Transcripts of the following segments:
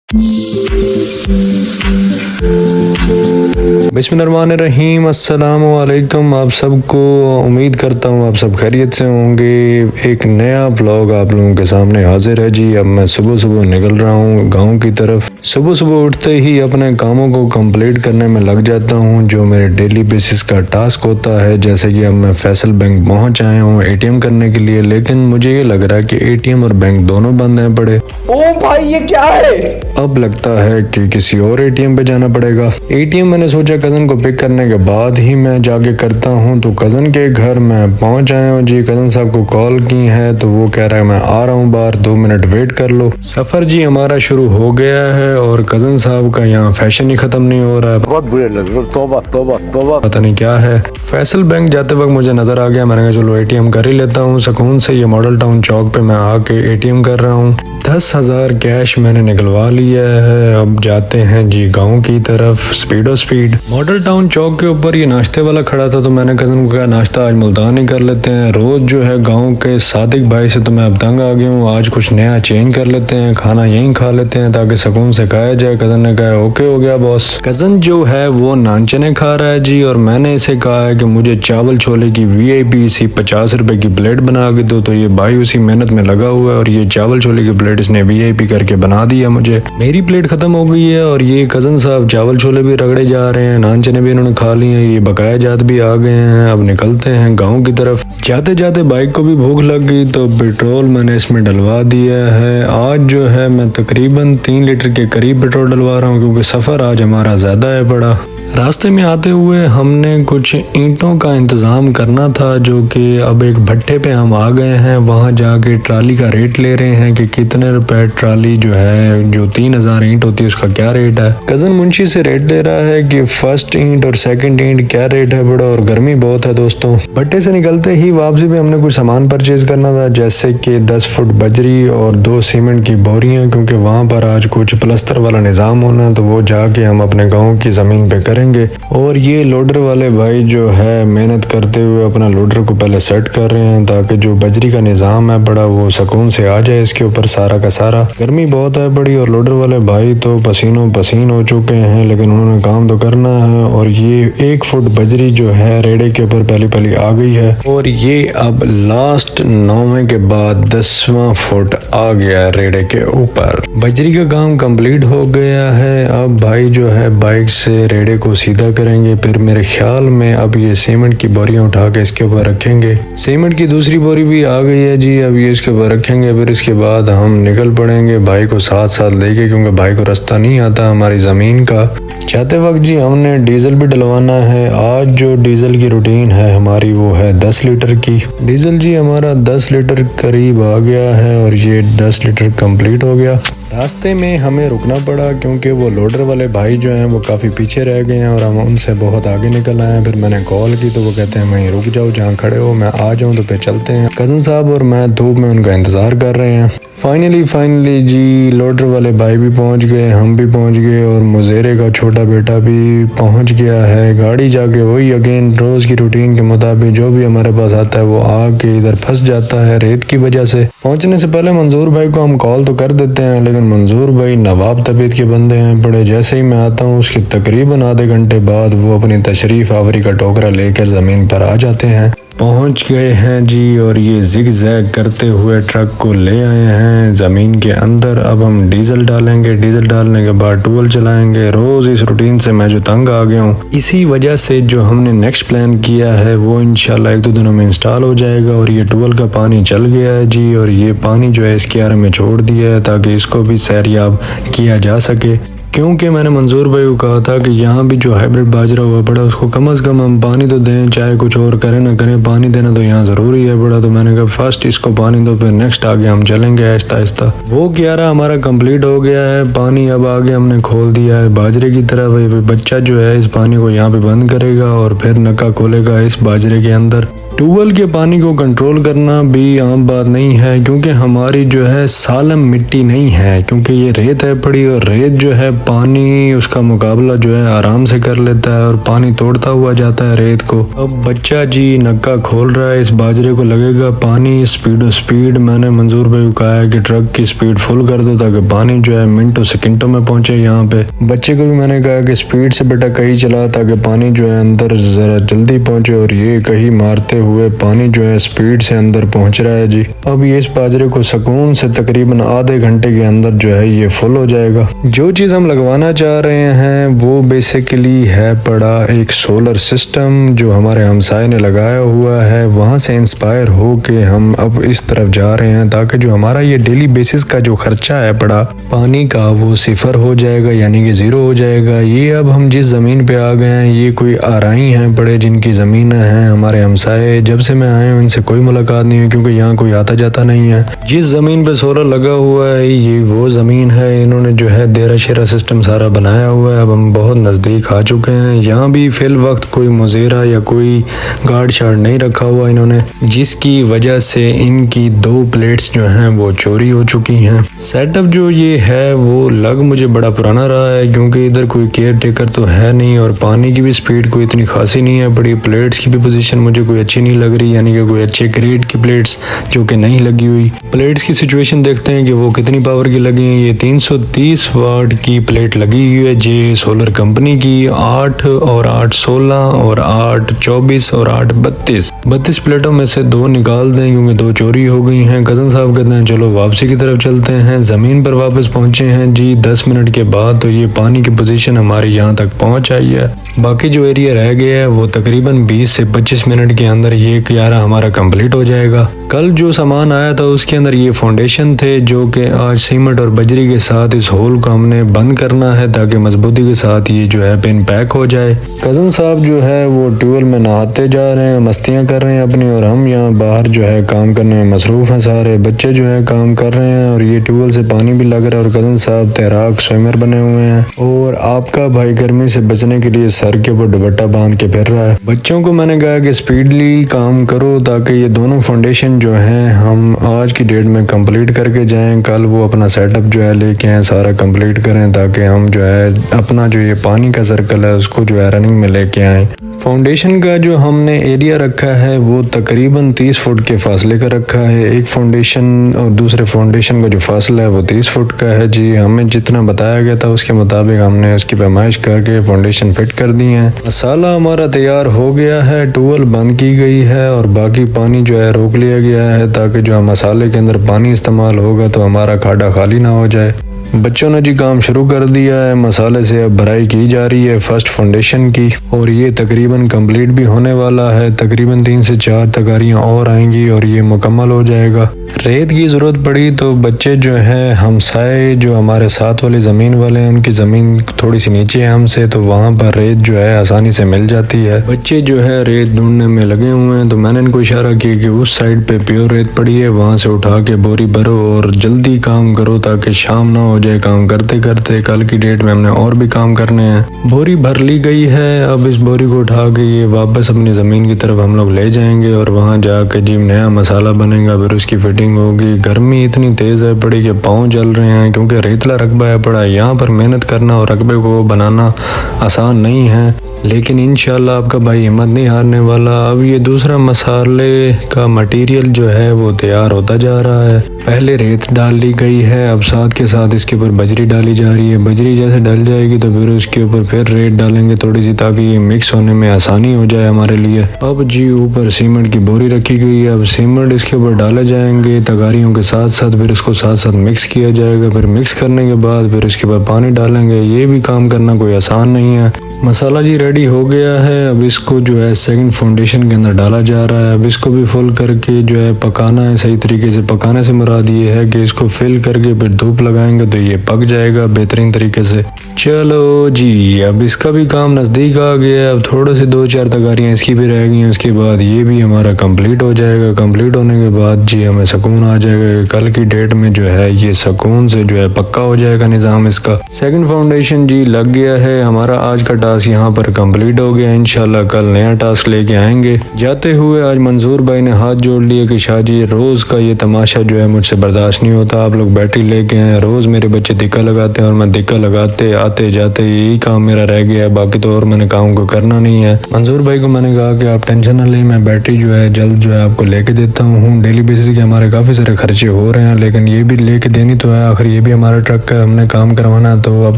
बिस्मिल्लाहिर्रहमानिर्रहीम। अस्सलामु अलैकुम। आप सबको उम्मीद करता हूँ आप सब खैरियत से होंगे। एक नया व्लॉग आप लोगों के सामने हाजिर है जी। अब मैं सुबह सुबह निकल रहा हूँ गांव की तरफ। सुबह सुबह उठते ही अपने कामों को कंप्लीट करने में लग जाता हूँ, जो मेरे डेली बेसिस का टास्क होता है। जैसे कि अब मैं फैसल बैंक पहुँच आया हूँ एटीएम करने के लिए, लेकिन मुझे ये लग रहा है कि एटीएम और बैंक दोनों बंद हैं पड़े। ओ भाई ये क्या है? अब लगता है कि किसी और एटीएम पे जाना पड़ेगा। एटीएम मैंने सोचा कज़न को पिक करने के बाद ही मैं जाके करता हूँ, तो कज़न के घर मैं पहुँच आया हूँ जी। कज़न साहब को कॉल की है तो वो कह रहा है मैं आ रहा हूँ बाहर, 2 मिनट वेट कर लो। सफ़र जी हमारा शुरू हो गया है और कज़न साहब का यहाँ फैशन ही ख़त्म नहीं हो रहा है। बहुत बुरे लग रहे। तौबा तौबा तौबा। पता नहीं क्या है। फैसल बैंक जाते वक्त मुझे नज़र आ गया, मैंने कहा चलो एटीएम कर ही लेता हूँ सुकून से। ये मॉडल टाउन चौक पे मैं आके एटीएम कर रहा हूँ। 10,000 कैश मैंने निकलवा लिया है। अब जाते हैं जी गांव की तरफ स्पीडो स्पीड। मॉडल टाउन चौक के ऊपर ये नाश्ते वाला खड़ा था, तो मैंने कज़न को कहा नाश्ता आज मुल्तान ही कर लेते हैं। रोज़ जो है गांव के सादिक भाई से तो मैं अब तंग आ गया हूँ, आज कुछ नया चेंज कर लेते हैं, खाना यहीं खा लेते हैं ताकि सुकून से खाया जाए। कज़न ने कहा ओके हो गया बॉस। कज़न जो है वो नान चने खा रहा है जी, और मैंने इसे कहा है कि मुझे चावल छोले की VIP सी 50 रुपए की प्लेट बना के दो, तो ये भाई उसी मेहनत में लगा हुआ है और ये चावल छोले की प्लेट इसने VIP करके बना दिया मुझे। मेरी प्लेट खत्म हो गई है और ये कज़न साहब चावल छोले भी रगड़े जा रहे हैं, नान चने भी इन्होंने खा लिए हैं, ये बकाया जात भी आ गए हैं। अब निकलते हैं गांव की तरफ। जाते जाते बाइक को भी भूख लग गई तो पेट्रोल मैंने इसमें डलवा दिया है। आज जो है मैं तकरीबन 3 लीटर के करीब पेट्रोल डलवा रहा हूँ, क्योंकि सफ़र आज हमारा ज़्यादा है बड़ा। रास्ते में आते हुए हमने कुछ ईंटों का इंतज़ाम करना था, जो कि अब एक भट्टे पे हम आ गए हैं। वहाँ जाके ट्राली का रेट ले रहे हैं कि कितने रुपए ट्राली जो है, जो 3000 ईंट होती है उसका क्या रेट है। कज़न मुंशी से रेट ले रहा है कि फर्स्ट ईंट और सेकंड ईंट क्या रेट है बड़ा, और गर्मी बहुत है दोस्तों। भट्टे से निकलते ही वापसी पे हमने कुछ सामान परचेज करना था, जैसे कि 10 फुट बजरी और 2 सीमेंट की बोरियां, क्योंकि वहाँ पर आज कुछ प्लस्तर वाला निज़ाम होना है, तो वो जाके हम अपने गाँव की ज़मीन पे करेंगे। और ये लोडर वाले भाई जो है मेहनत करते हुए अपना लोडर को पहले सेट कर रहे हैं, ताकि जो बजरी का निज़ाम है बड़ा वो सुकून से आ जाए इसके ऊपर सारा का सारा। गर्मी बहुत है बड़ी और लोडर वाले भाई तो पसीनों पसीन हो चुके हैं, लेकिन उन्होंने काम तो करना है। और ये 1 फुट बजरी जो है रेड़े के ऊपर पहली पहली आ गई है, और ये अब लास्ट 9वें के बाद 10वां फुट आ गया रेड़े के ऊपर। बजरी का काम कंप्लीट हो गया है। अब भाई जो है बाइक से रेड़े को सीधा करेंगे, फिर मेरे ख्याल में अब ये सीमेंट की बोरियां उठा के इसके ऊपर रखेंगे। सीमेंट की दूसरी बोरी भी आ गई है जी, अब ये इसके ऊपर रखेंगे, फिर इसके बाद हम निकल पड़ेंगे भाई को साथ साथ लेके, क्योंकि भाई को रास्ता नहीं आता हमारी ज़मीन का। जाते वक्त जी हमने डीजल भी डलवाना है। आज जो डीजल की रूटीन है हमारी वो है 10 लीटर की। डीजल जी हमारा 10 लीटर करीब आ गया है और ये 10 लीटर कंप्लीट हो गया। रास्ते में हमें रुकना पड़ा क्योंकि वो लोडर वाले भाई जो हैं वो काफ़ी पीछे रह गए हैं और हम उनसे बहुत आगे निकल आए हैं। फिर मैंने कॉल की तो वो कहते हैं वहीं रुक जाओ जहाँ खड़े हो, मैं आ जाऊँ तो फिर चलते हैं। कज़न साहब और मैं धूप में उनका इंतज़ार कर रहे हैं। फाइनली जी लोडर वाले भाई भी पहुंच गए, हम भी पहुंच गए और मुजेरे का छोटा बेटा भी पहुंच गया है। गाड़ी जाके वही अगेन रोज़ की रूटीन के मुताबिक जो भी हमारे पास आता है वो आके इधर फंस जाता है रेत की वजह से। पहुंचने से पहले मंजूर भाई को हम कॉल तो कर देते हैं, लेकिन मंजूर भाई नवाब तबीयत के बंदे हैं बड़े। जैसे ही मैं आता हूँ उसके तकरीबन आधे घंटे बाद वो अपनी तशरीफ़ आवरी का टोकरा लेकर ज़मीन पर आ जाते हैं। पहुंच गए हैं जी और ये जिग जैग करते हुए ट्रक को ले आए हैं ज़मीन के अंदर। अब हम डीजल डालेंगे, डीजल डालने के बाद टूल चलाएंगे। रोज़ इस रूटीन से मैं जो तंग आ गया हूँ, इसी वजह से जो हमने नेक्स्ट प्लान किया है वो इंशाल्लाह 1-2 दिनों में इंस्टॉल हो जाएगा। और ये टूल का पानी चल गया है जी, और ये पानी जो है इसके आरे में छोड़ दिया है ताकि इसको भी सैरियाब किया जा सके। क्योंकि मैंने मंजूर भाई को कहा था कि यहाँ भी जो हाइब्रिड बाजरा हुआ पड़ा उसको कम से कम हम पानी तो दें, चाहे कुछ और करें ना करें, पानी देना तो यहाँ ज़रूरी है बड़ा। तो मैंने कहा फर्स्ट इसको पानी दो, फिर नेक्स्ट आगे हम चलेंगे आहिस्ता आहिस्ता। वो 11 हमारा कंप्लीट हो गया है। पानी अब आगे हमने खोल दिया है बाजरे की तरफ। बच्चा जो है इस पानी को यहाँ पे बंद करेगा और फिर नक्का खोलेगा इस बाजरे के अंदर। ट्यूबवेल के पानी को कंट्रोल करना भी आम बात नहीं है, क्योंकि हमारी जो है सालम मिट्टी नहीं है, क्योंकि ये रेत है पड़ी और रेत जो है पानी उसका मुकाबला जो है आराम से कर लेता है और पानी तोड़ता हुआ जाता है रेत को। अब बच्चा जी नक्का खोल रहा है, इस बाजरे को लगेगा पानी। स्पीड मैंने मंजूर भाई को कहा है कि ट्रक की स्पीड फुल कर दो ताकि पानी जो है मिनटों सेकंडों में पहुंचे यहाँ पे। बच्चे को भी मैंने कहा कि स्पीड से बेटा कहीं चला ताकि पानी जो है अंदर जरा जल्दी पहुंचे, और ये कहीं मारते हुए पानी जो है स्पीड से अंदर पहुंच रहा है जी। अब ये इस बाजरे को सुकून से तकरीबन आधे घंटे के अंदर जो है ये फुल हो जाएगा। जो चीज़ हम लगवाना चाह रहे हैं वो बेसिकली है पड़ा एक सोलर सिस्टम जो हमारे हमसाए ने लगाया हुआ है। वहाँ से इंस्पायर हो के हम अब इस तरफ जा रहे हैं ताकि जो हमारा ये डेली बेसिस का जो खर्चा है पड़ा पानी का वो सिफर हो जाएगा, यानी कि ज़ीरो हो जाएगा। ये अब हम जिस ज़मीन पे आ गए हैं ये कोई आराई हैं बड़े जिनकी ज़मीनें हैं हमारे हमसाए। जब से मैं आया हूँ इनसे कोई मुलाकात नहीं हुई क्योंकि यहाँ कोई आता जाता नहीं है। जिस ज़मीन पे सोलर लगा हुआ है ये वो ज़मीन है, इन्होंने जो है देरा शेरा सिस्टम सारा बनाया हुआ है। अब हम बहुत नज़दीक आ चुके हैं। यहाँ भी फिल वक्त कोई मुज़ेरा या कोई गार्ड शार्ड नहीं रखा हुआ इन्होंने, जिसकी वजह से इनकी 2 प्लेट्स जो हैं वो चोरी हो चुकी हैं। सेटअप जो ये है वो लग मुझे बड़ा पुराना रहा है क्योंकि इधर कोई केयर टेकर तो है नहीं और पानी की भी स्पीड कोई इतनी खासी नहीं है। बड़ी प्लेट्स की भी पोजीशन मुझे कोई अच्छी नहीं लग रही, यानी कि कोई अच्छे ग्रेड की प्लेट्स जो कि नहीं लगी हुई। प्लेट्स की सिचुएशन देखते हैं कि वो कितनी पावर की लगी है। ये 330 वाट की प्लेट लगी हुई है जी सोलर कंपनी की। 8 और 8 16 और 8 24 और 8 32 प्लेटों में से 2 निकाल दें क्योंकि 2 चोरी हो गई हैं। कज़न साहब कहते हैं चलो वापसी की तरफ चलते हैं। ज़मीन पर वापस पहुंचे हैं जी 10 मिनट के बाद। तो ये पानी की पोजीशन हमारी यहाँ तक पहुंच आई है। बाकी जो एरिया रह गया है वो तकरीबन 20 से 25 मिनट के अंदर ये क्यारा हमारा कंप्लीट हो जाएगा। कल जो सामान आया था उसके अंदर ये फाउंडेशन थे जो कि आज सीमेंट और बजरी के साथ इस होल को हमने बंद करना है ताकि मजबूती के साथ ये जो है पिन पैक हो जाए। कज़न साहब जो है वो ट्यूबवेल में नहाते जा रहे हैं, मस्तियाँ कर रहे हैं अपनी, और हम यहाँ बाहर जो है काम करने में मसरूफ़ हैं। सारे बच्चे जो है काम कर रहे हैं और ये ट्यूबवेल से पानी भी लग रहा है और कज़न साहब तैराक स्विमर बने हुए हैं। और आपका भाई गर्मी से बचने के लिए सर के ऊपर दुपट्टा बांध के फिर रहा है। बच्चों को मैंने कहा कि स्पीडली काम करो ताकि ये दोनों फाउंडेशन जो हैं हम आज की डेट में कंप्लीट करके जाएं। कल वो अपना सेटअप जो है लेके आए सारा कंप्लीट करें ताकि हम जो है अपना जो ये पानी का सर्कल है उसको जो है रनिंग में लेके आएँ। फाउंडेशन का जो हमने एरिया रखा है वो तकरीबन 30 फुट के फासले का रखा है। एक फाउंडेशन और दूसरे फाउंडेशन का जो फासला है वो 30 फुट का है जी। हमें जितना बताया गया था उसके मुताबिक हमने उसकी पैमाइश करके फाउंडेशन फिट कर दी है। मसाला हमारा तैयार हो गया है, ट्यूबवेल बंद की गई है और बाकी पानी जो है रोक लिया गया है ताकि जो मसाले के अंदर पानी इस्तेमाल होगा तो हमारा खाड़ा खाली ना हो जाए। बच्चों ने जी काम शुरू कर दिया है। मसाले से अब भराई की जा रही है फर्स्ट फाउंडेशन की और ये तकरीबन कंप्लीट भी होने वाला है। तकरीबन 3 से 4 तगारियाँ और आएंगी और ये मुकम्मल हो जाएगा। रेत की ज़रूरत पड़ी तो बच्चे जो है हमसाए जो हमारे साथ वाली ज़मीन वाले हैं उनकी ज़मीन थोड़ी सी नीचे है हमसे, तो वहाँ पर रेत जो है आसानी से मिल जाती है। बच्चे जो है रेत ढूंढने में लगे हुए हैं तो मैंने इनको इशारा किया कि उस साइड पे प्योर रेत पड़ी है, वहाँ से उठा के बोरी भरो और जल्दी काम करो ताकि शाम ना हो जाए काम करते करते। कल की डेट में हमने और भी काम करने हैं। बोरी भर ली गई है। अब इस बोरी को उठा के ये वापस अपनी ज़मीन की तरफ हम लोग ले जाएंगे और वहाँ जाके जी नया मसाला बनेगा, फिर उसकी फिटिंग होगी। गर्मी इतनी तेज़ है पड़ी कि पाँव जल रहे हैं क्योंकि रेतला रकबा है पड़ा। यहाँ पर मेहनत करना और रकबे को बनाना आसान नहीं है, लेकिन इंशाल्लाह आपका भाई हिम्मत नहीं हारने वाला। अब ये दूसरा मसाले का मटेरियल जो है वो तैयार होता जा रहा है। पहले रेत डाल ली गई है, अब साथ के साथ इसके ऊपर बजरी डाली जा रही है। बजरी जैसे डल जाएगी तो फिर उसके ऊपर फिर रेत डालेंगे थोड़ी सी ताकि ये मिक्स होने में आसानी हो जाए हमारे लिए। अब जी ऊपर सीमेंट की बोरी रखी गई है। अब सीमेंट इसके ऊपर डाले जाएंगे तगारियों के साथ साथ, फिर इसको साथ साथ मिक्स किया जाएगा। फिर मिक्स करने के बाद फिर इसके बाद पानी डालेंगे। ये भी काम करना कोई आसान नहीं है। मसाला जी रेडी हो गया है। अब इसको जो है सेकंड फाउंडेशन के अंदर डाला जा रहा है। अब इसको भी फुल करके जो है पकाना है सही तरीके से। पकाने से मुराद ये है कि इसको फिल करके फिर धूप लगाएंगे तो ये पक जाएगा बेहतरीन तरीके से। चलो जी अब इसका भी काम नज़दीक आ गया है। अब थोड़े से 2-4 तगारियाँ इसकी भी रह गई हैं, उसके बाद ये भी हमारा कंप्लीट हो जाएगा। कंप्लीट होने के बाद जी हमें सुकून आ जाएगा। कल की डेट में जो है ये सुकून से जो है पक्का हो जाएगा निज़ाम इसका। सेकंड फाउंडेशन जी लग गया है। हमारा आज का टास्क यहाँ पर कंप्लीट हो गया। इंशाल्लाह कल नया टास्क लेके आएंगे। जाते हुए आज मंजूर भाई ने हाथ जोड़ लिए कि शाह जी रोज़ का ये तमाशा जो है मुझसे बर्दाश्त नहीं होता। आप लोग बैटरी लेके आए, रोज़ मेरे बच्चे धिक्का लगाते हैं और मैं धिक्का लगाते आते जाते यही काम मेरा रह गया है, बाकी तो और मैंने काम को करना नहीं है। मंजूर भाई को मैंने कहा कि आप टेंशन ना लें, मैं बैटरी जो है जल्द जो है आपको लेके देता हूँ। डेली बेसिस के हमारे काफ़ी सारे खर्चे हो रहे हैं, लेकिन ये भी लेके देनी तो है, आखिर ये भी हमारा ट्रक है, हमने काम करवाना। तो अब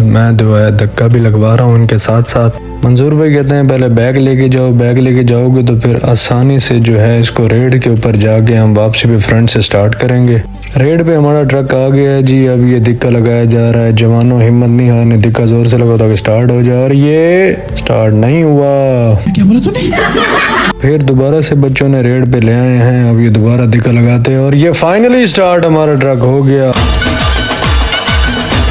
मैं जो है धक्का भी लगवा रहा हूँ उनके साथ साथ। मंजूर भाई कहते हैं पहले बैग लेके जाओ, बैग लेके जाओगे तो फिर आसानी से जो है इसको रेड के ऊपर जाके हम वापसी पे फ्रंट से स्टार्ट करेंगे। रेड पे हमारा ट्रक आ गया है जी। अब ये दिक्का लगाया जा रहा है, जवानों हिम्मत नहीं हारने, दिक्का जोर से लगाओ ताकि स्टार्ट हो जाए, और ये स्टार्ट नहीं हुआ। क्या बोला तूने? फिर दोबारा से बच्चों ने रेड पे ले आए हैं, अब ये दोबारा दिक्का लगाते हैं और ये फाइनली स्टार्ट हमारा ट्रक हो गया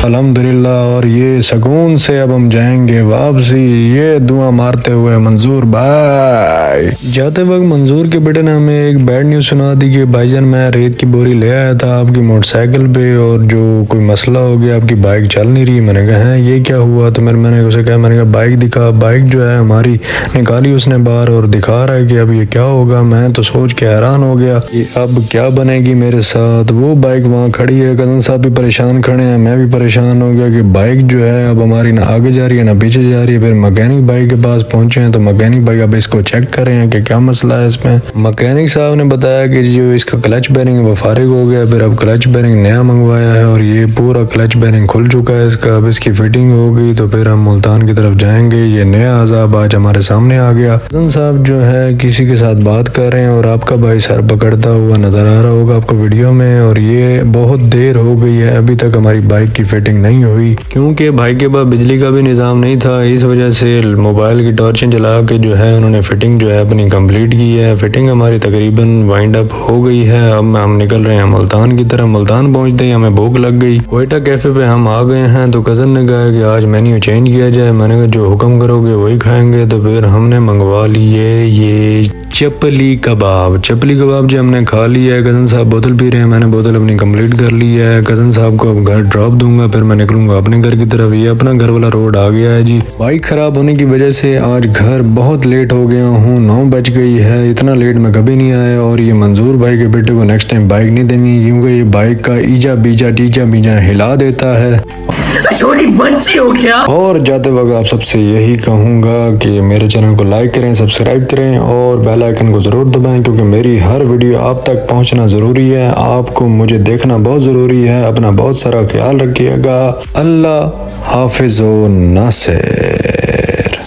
अल्हम्दुलिल्लाह। और ये सुकून से अब हम जाएंगे वापसी, ये दुआ मारते हुए। मंजूर भाई जाते वक्त मंजूर के बेटे ने हमें एक बैड न्यूज़ सुना दी कि भाईजान मैं रेत की बोरी ले आया था आपकी मोटरसाइकिल पे और जो कोई मसला हो गया, आपकी बाइक चल नहीं रही। मैंने कहा है ये क्या हुआ? तो मैंने उसे कहा, मैंने कहा बाइक दिखा। बाइक जो है हमारी निकाली उसने बाहर और दिखा रहा है कि अब ये क्या होगा। मैं तो सोच के हैरान हो गया कि अब क्या बनेगी मेरे साथ। वो बाइक वहाँ खड़ी है, कजन साहब भी परेशान खड़े हैं, मैं भी परेशान हो गया कि बाइक जो है अब हमारी ना आगे जा रही है ना पीछे जा रही है। फिर मैकेनिक भाई के पास पहुंचे हैं तो मैकेनिक भाई अब इसको चेक कर रहे हैं कि क्या मसला है इसमें। मैकेनिक साहब ने बताया कि जो इसका क्लच बेरिंग है वो फारिग हो गया, फिर अब क्लच बेरिंग नया मंगवाया है और ये पूरा क्लच बेरिंग खुल चुका है इसका। अब इसकी फिटिंग हो गई तो फिर हम मुल्तान की तरफ जाएंगे। ये नया अजाब आज हमारे सामने आ गया। कजन साहब जो है किसी के साथ बात कर रहे हैं और आपका भाई सर पकड़ता हुआ नजर आ रहा होगा आपको वीडियो में। और ये बहुत देर हो गई है, अभी तक हमारी बाइक की फिटिंग नहीं हुई क्योंकि भाई के पास बिजली का भी निज़ाम नहीं था। इस वजह से मोबाइल की टॉर्चें जला के जो है उन्होंने फिटिंग जो है अपनी कंप्लीट की है। फिटिंग हमारी तकरीबन वाइंड अप हो गई है। अब हम निकल रहे हैं मुल्तान की तरफ। मुल्तान पहुंचते ही हमें भूख लग गई। कोयटा कैफे पे हम आ गए हैं तो कज़न ने कहा कि आज मेन्यू चेंज किया जाए। मैंने कहा जो हुक्म करोगे वही खाएंगे। तो फिर हमने मंगवा लिए ये चपली कबाब। चपली कबाब जो हमने खा लिया है। कज़न साहब बोतल पी रहे हैं, मैंने बोतल अपनी कंप्लीट कर ली है। कज़न साहब को अब घर ड्रॉप दूंगा, फिर मैं निकलूंगा अपने घर की तरफ। ये अपना घर वाला रोड आ गया है जी। बाइक खराब होने की वजह से आज घर बहुत लेट हो गया हूँ, 9 बज गई है। इतना लेट मैं कभी नहीं आया। और ये मंजूर भाई के बेटे को नेक्स्ट टाइम बाइक नहीं देनी क्योंकि ये बाइक का ईजा बीजा हिला देता है। छोटी बच्ची हो क्या? और जाते वक्त आप सबसे यही कहूँगा कि मेरे चैनल को लाइक करें, सब्सक्राइब करें और बेल आइकन को ज़रूर दबाएं क्योंकि मेरी हर वीडियो आप तक पहुँचना ज़रूरी है। आपको मुझे देखना बहुत ज़रूरी है। अपना बहुत सारा ख्याल रखिएगा। अल्लाह हाफिज़ व नासिर।